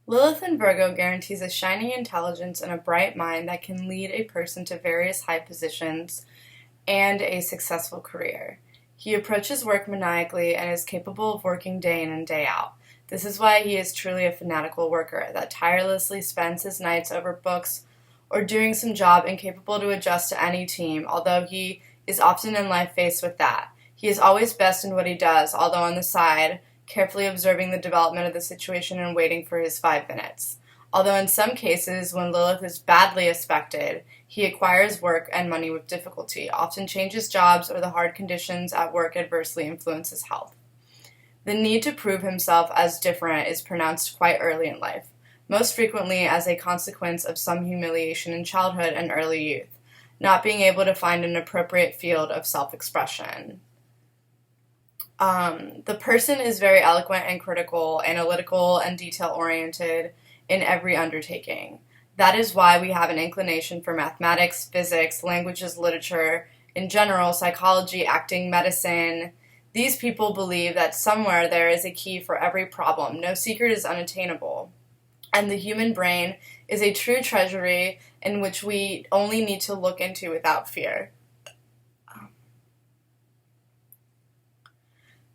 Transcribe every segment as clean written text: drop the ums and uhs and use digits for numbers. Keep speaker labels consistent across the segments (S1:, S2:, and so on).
S1: Lilith in Virgo guarantees a shining intelligence and a bright mind that can lead a person to various high positions and a successful career. He approaches work maniacally and is capable of working day in and day out. This is why he is truly a fanatical worker that tirelessly spends his nights over books or doing some job incapable to adjust to any team, although he is often in life faced with that. He is always best in what he does, although on the side, carefully observing the development of the situation and waiting for his 5 minutes. Although in some cases, when Lilith is badly aspected, he acquires work and money with difficulty, often changes jobs, or the hard conditions at work adversely influence his health. The need to prove himself as different is pronounced quite early in life, most frequently as a consequence of some humiliation in childhood and early youth, not being able to find an appropriate field of self-expression. The person is very eloquent and critical, analytical, and detail-oriented in every undertaking. That is why we have an inclination for mathematics, physics, languages, literature, in general, psychology, acting, medicine. These people believe that somewhere there is a key for every problem. No secret is unattainable. And the human brain is a true treasury in which we only need to look into without fear.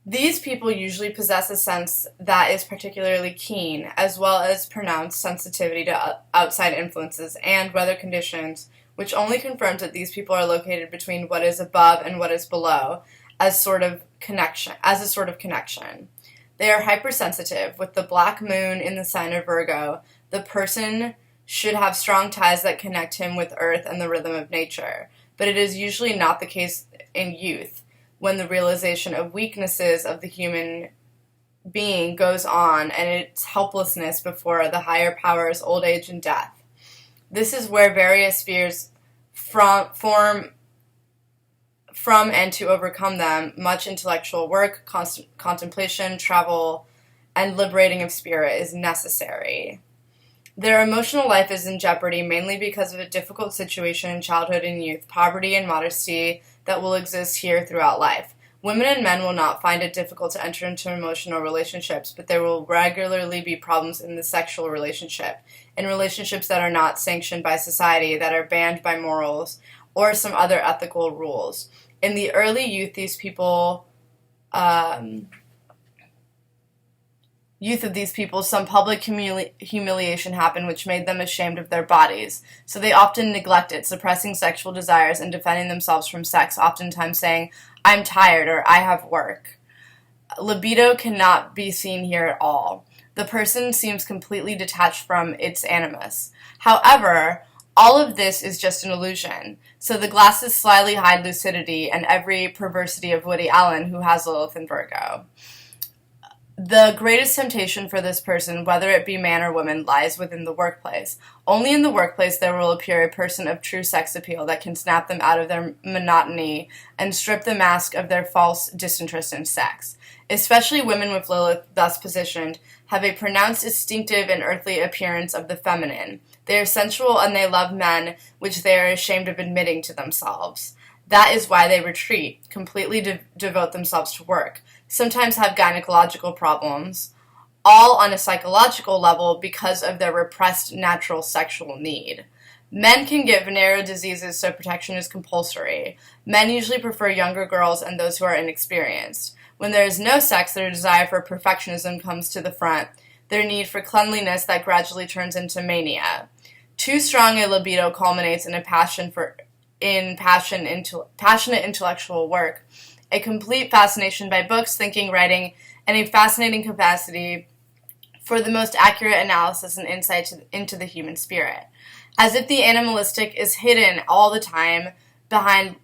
S1: These people usually possess a sense that is particularly keen, as well as pronounced sensitivity to outside influences and weather conditions, which only confirms that these people are located between what is above and what is below, as a sort of connection. They are hypersensitive. With the black moon in the sign of Virgo, the person should have strong ties that connect him with earth and the rhythm of nature, but it is usually not the case in youth, when the realization of weaknesses of the human being goes on and its helplessness before the higher powers, old age, and death. This is where various fears form from and to overcome them, much intellectual work, contemplation, travel, and liberating of spirit is necessary. Their emotional life is in jeopardy mainly because of a difficult situation in childhood and youth, poverty and modesty that will exist here throughout life. Women and men will not find it difficult to enter into emotional relationships, but there will regularly be problems in the sexual relationship, in relationships that are not sanctioned by society, that are banned by morals, or some other ethical rules. In the early youth, these people... some public humiliation happened which made them ashamed of their bodies. So they often neglect it, suppressing sexual desires and defending themselves from sex, oftentimes saying, "I'm tired," or "I have work." Libido cannot be seen here at all. The person seems completely detached from its animus. However, all of this is just an illusion. So the glasses slyly hide lucidity and every perversity of Woody Allen, who has Lilith in Virgo. The greatest temptation for this person, whether it be man or woman, lies within the workplace. Only in the workplace there will appear a person of true sex appeal that can snap them out of their monotony and strip the mask of their false disinterest in sex. Especially women with Lilith thus positioned have a pronounced instinctive and earthly appearance of the feminine. They are sensual and they love men, which they are ashamed of admitting to themselves. That is why they retreat, completely devote themselves to work, sometimes have gynecological problems, all on a psychological level because of their repressed natural sexual need. Men can get venereal diseases, so protection is compulsory. Men usually prefer younger girls and those who are inexperienced. When there is no sex, their desire for perfectionism comes to the front, their need for cleanliness that gradually turns into mania. Too strong a libido culminates in passionate intellectual work, a complete fascination by books, thinking, writing, and a fascinating capacity for the most accurate analysis and insight into the human spirit. As if the animalistic is hidden all the time behind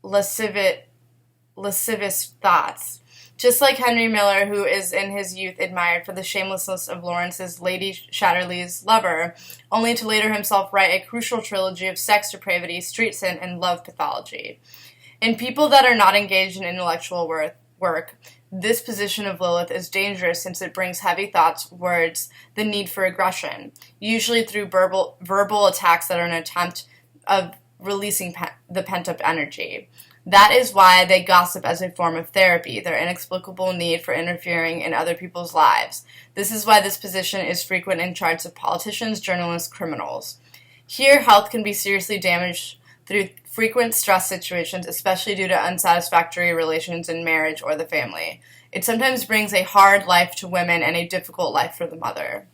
S1: lascivious thoughts. Just like Henry Miller, who is in his youth admired for the shamelessness of Lawrence's Lady Chatterley's Lover, only to later himself write a crucial trilogy of sex depravity, street sin, and love pathology. In people that are not engaged in intellectual work, this position of Lilith is dangerous since it brings heavy thoughts, words, the need for aggression, usually through verbal attacks that are an attempt of releasing the pent-up energy. That is why they gossip as a form of therapy, their inexplicable need for interfering in other people's lives. This is why this position is frequent in charts of politicians, journalists, criminals. Here, health can be seriously damaged through frequent stress situations, especially due to unsatisfactory relations in marriage or the family. It sometimes brings a hard life to women and a difficult life for the mother.